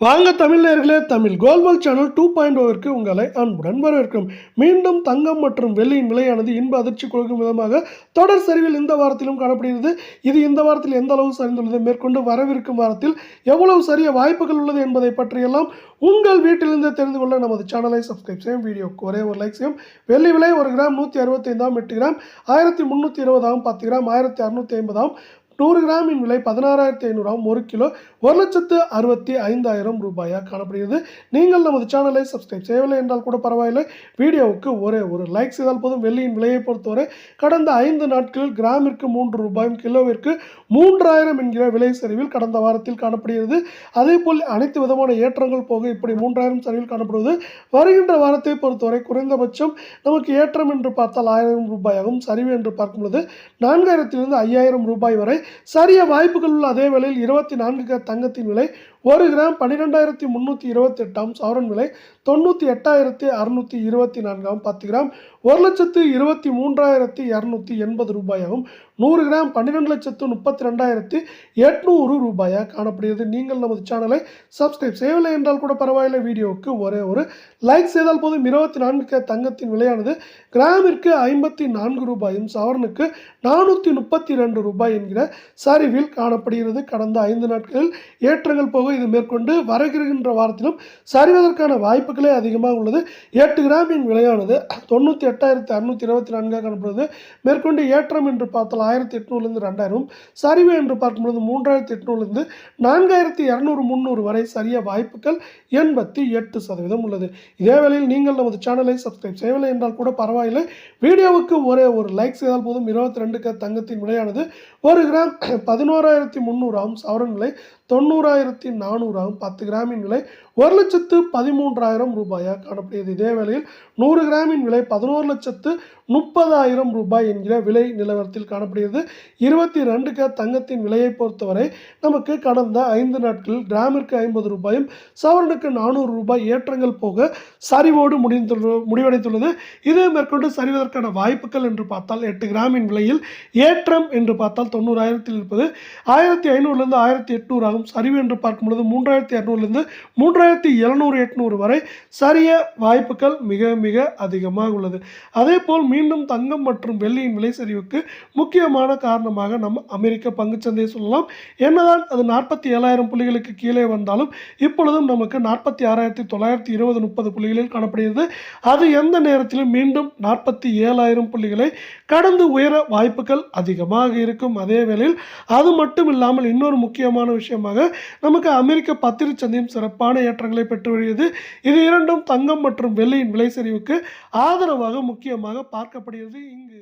வாங்க தமிழ் நேயர்களே, தமிழ் கோல்மால் சேனல் 2.0 உங்களை அன்புடன் வரவேற்கும். மீண்டும் தங்கம் மற்றும் வெள்ளியின் விலையானது இன்ப அதிர்ச்சி கொடுக்கும் விதமாக தொடர் சரிவில் இந்த வாரத்திலும் காணப்படுகிறது. இது இந்த வாரத்தில் எந்த அளவு சரிந்துள்ளது, மேற்கொண்டு வரவிருக்கும் வாரத்தில் எவ்வளவு சரிய வாய்ப்புகள் உள்ளது என்பதை பற்றியெல்லாம் உங்கள் வீட்டிலிருந்து தெரிந்து கொள்ள நமது சேனலை சப்ஸ்கிரைப் செய்யும். வீடியோக்கு ஒரே ஒரு லைக் செய்யும். வெள்ளி விலை 1 கிராம் 165 8 கிராம் 1320 10 கிராம் 1650 100 கிராமின் விலை 16,500 1 கிலோ 1,65,000 ரூபாயாக காணப்படுகிறது. நீங்கள் நமது சேனலை சப்ஸ்கிரைப் செய்யவில்லை என்றால் கூட பரவாயில்லை, வீடியோவுக்கு ஒரே ஒரு லைக் செய்தால் போதும். வெள்ளியின் விலையை பொறுத்தவரை கடந்த 5 நாட்களில் கிராமிற்கு 3 ரூபாயும் கிலோவிற்கு 3000 என்கிற விலை சரிவில் கடந்த வாரத்தில் காணப்படுகிறது. அதேபோல் அனைத்து விதமான ஏற்றங்கள் போக இப்படி 3000 சரிவில் காணப்படுவது வருகின்ற வாரத்தை பொறுத்தவரை குறைந்தபட்சம் நமக்கு ஏற்றம் என்று பார்த்தால் 1000 ரூபாயாகவும், சரிவு என்று பார்க்கும் பொழுது 4000 5000 ரூபாய் வரை சரிய வாய்ப்புகள் உள்ள அதே வேளையில் 24 தங்கத்தின் விலை 1 கிராம் 12,328 சவரன் விலை 98,624 10 கிராம் 1,23,280 ரூபாயாகவும், 100 கிராம் 12,32,800 ரூபாயாக காணப்படுகிறது. நீங்கள் நமது சேனலை சப்ஸ்கிரைப் செய்யவில்லை என்றால் கூட பரவாயில்லை, வீடியோவுக்கு ஒரே ஒரு லைக் செய்தால் போதும். 24 தங்கத்தின் விலையானது கிராமிற்கு 54 ரூபாயும் சவரனுக்கு 432 ரூபாய் என்கிற சரிவில் காணப்படுகிறது. கடந்த 5 நாட்களில் ஏற்றங்கள் போக இது மேற்கொண்டு வருகின்ற வாரத்திலும் சரிவதற்கான வாய்ப்புகளே அதிகமாக உள்ளது. 8 கிராமின் விலையானது 98,624 காணப்படுகிறது. மேற்கொண்டு ஏற்றம் என்று பார்த்தால் 1800 2000, சரிவு என்று பார்க்கும்போது 3800 4200 300 வரை சரிய வாய்ப்புகள் 88% உள்ளது. இதே வேளையில் நீங்கள் நமது சேனலை சப்ஸ்கிரைப் செய்யவில்லை என்றால் கூட பரவாயில்லை, வீடியோவுக்கு ஒரே ஒரு லைக் செய்தால் போதும். 22 தங்கத்தின் விலையானது 1 கிராம் 11,300 சவரன் விலை 90,400 10 கிராமின் விலை 1,13,000 ரூபாயாக காணப்படுகிறது. இதே வேளையில் 100 கிராமின் விலை 11,30,000 ரூபாய் என்கிற விலை நிலவரத்தில் காணப்படுகிறது. 22 தங்கத்தின் விலையை பொறுத்தவரை நமக்கு கடந்த 5 நாட்களில் கிராமிற்கு 50 ரூபாயும் சவரனுக்கு 400 ரூபாய் ஏற்றங்கள் போக சரிவோடு முடிவடைந்துள்ளது. இதே மேற்கொண்டு சரிவதற்கான வாய்ப்புகள் என்று பார்த்தால் 8 கிராமின் விலையில் ஏற்றம் என்று பார்த்தால் 90,000 இருப்பது 1500 1800 சரிவு என்று பார்க்கும்பொழுது 3200 3700 வரை சரிய வாய்ப்புகள் மிக மிக அதிகமாக உள்ளது. அதேபோல் மீண்டும் தங்கம் மற்றும் வெள்ளியின் விலை சரிவுக்கு முக்கியமான காரணமாக நம்ம அமெரிக்க பங்குச்சந்தையை சொல்லலாம். என்னதான் அது 47,000 புள்ளிகளுக்கு கீழே வந்தாலும் இப்பொழுதும் நமக்கு 46,920 30 புள்ளிகளில் காணப்படுகிறது. அது எந்த நேரத்திலும் மீண்டும் 47,000 புள்ளிகளை கடந்து உயர வாய்ப்புகள் அதிகமாக இருக்கும். அதே வேளையில் அது மட்டும் இல்லாமல் இன்னொரு முக்கியமான விஷயமாக நமக்கு அமெரிக்க பத்திர சந்தையும் சிறப்பான ஏற்றங்களை பெற்று வருகிறது. இது இரண்டும் தங்கம் மற்றும் வெள்ளியின் விலை சரிவுக்கு ஆதரவாக முக்கியமாக பார்க்கப்படுகிறது. இங்கு